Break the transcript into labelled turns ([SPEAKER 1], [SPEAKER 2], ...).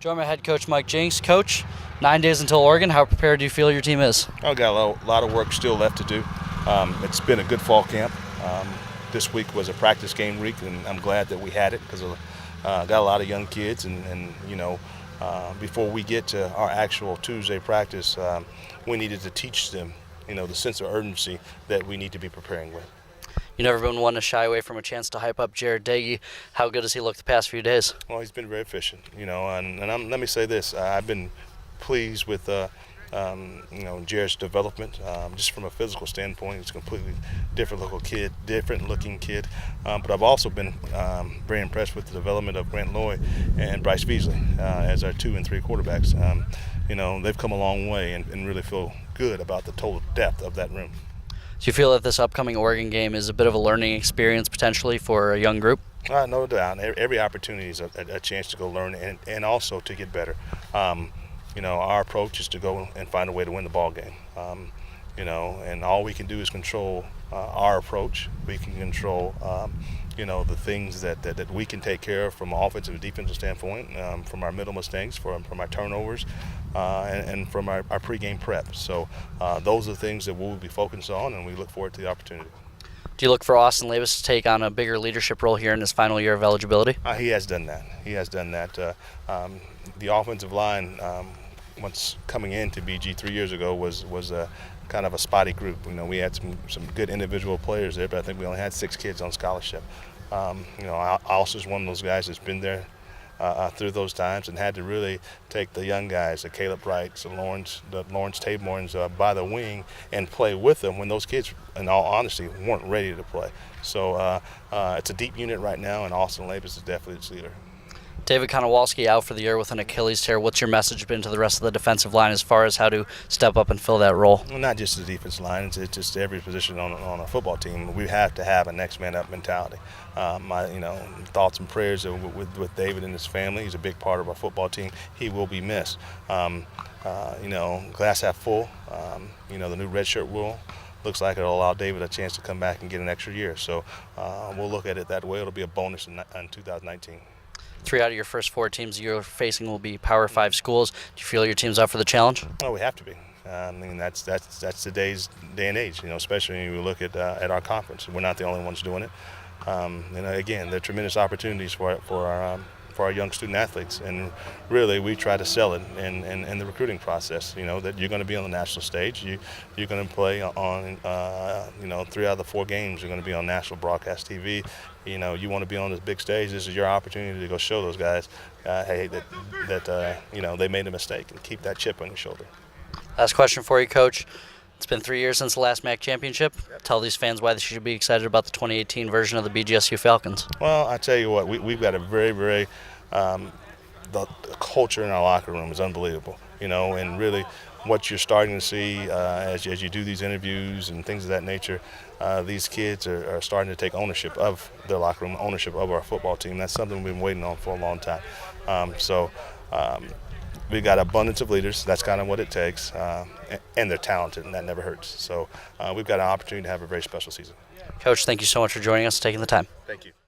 [SPEAKER 1] Join my head coach Mike Jinks. Coach, 9 days until Oregon. How prepared do you feel your team is?
[SPEAKER 2] I've got a lot of work still left to do. It's been a good fall camp. This week was a practice game week, and I'm glad that we had it because got a lot of young kids, and before we get to our actual Tuesday practice, we needed to teach them, the sense of urgency that we need to be preparing with.
[SPEAKER 1] You've never been one to shy away from a chance to hype up Jared Dagey. How good has he looked the past few days?
[SPEAKER 2] Well, he's been very efficient, and let me say this: I've been pleased with Jared's development. Just from a physical standpoint, he's a completely different looking kid. But I've also been very impressed with the development of Grant Loy and Bryce Beasley as our 2 and 3 quarterbacks. They've come a long way and really feel good about the total depth of that room.
[SPEAKER 1] Do you feel that this upcoming Oregon game is a bit of a learning experience potentially for a young group?
[SPEAKER 2] No doubt. Every opportunity is a chance to go learn and also to get better. Our approach is to go and find a way to win the ball game. And all we can do is control our approach. We can control, the things that we can take care of from an offensive and defensive standpoint, from our middle mistakes, from our turnovers, and from our pregame prep. So those are the things that we'll be focused on, and we look forward to the opportunity.
[SPEAKER 1] Do you look for Austin Labus to take on a bigger leadership role here in his final year of eligibility?
[SPEAKER 2] He has done that. The offensive line, once coming into BG 3 years ago, was a kind of a spotty group. We had some good individual players there, but I think we only had 6 kids on scholarship. Austin's one of those guys that's been there through those times and had to really take the young guys, the Caleb Wrights, the Lawrence Taborns by the wing and play with them when those kids, in all honesty, weren't ready to play. So it's a deep unit right now, and Austin Labus is definitely its leader.
[SPEAKER 1] David Konowalski out for the year with an Achilles tear. What's your message been to the rest of the defensive line as far as how to step up and fill that role?
[SPEAKER 2] Well, not just the defensive line, it's just every position on a football team. We have to have a next man up mentality. My thoughts and prayers are with David and his family. He's a big part of our football team. He will be missed. Glass half full. The new redshirt rule looks like it'll allow David a chance to come back and get an extra year. So we'll look at it that way. It'll be a bonus in 2019.
[SPEAKER 1] 3 out of your first 4 teams you're facing will be Power 5 schools. Do you feel your team's up for the challenge?
[SPEAKER 2] Oh, we have to be. That's today's day and age. Especially when you look at our conference. We're not the only ones doing it. Again, there are tremendous opportunities for our young student athletes, and really we try to sell it in the recruiting process. That you're going to be on the national stage. You're going to play on 3 out of the 4 games. You're going to be on national broadcast TV. You want to be on this big stage. This is your opportunity to go show those guys, hey, that they made a mistake, and keep that chip on your shoulder.
[SPEAKER 1] Last question for you, Coach. It's been 3 years since the last MAC championship. Tell these fans why they should be excited about the 2018 version of the BGSU Falcons.
[SPEAKER 2] Well, I tell you what, we've got a very, very the culture in our locker room is unbelievable. And really what you're starting to see as you do these interviews and things of that nature, these kids are starting to take ownership of their locker room, ownership of our football team. That's something we've been waiting on for a long time. We've got abundance of leaders. That's kind of what it takes, and they're talented, and that never hurts. So we've got an opportunity to have a very special season.
[SPEAKER 1] Coach, thank you so much for joining us and taking the time.
[SPEAKER 2] Thank you.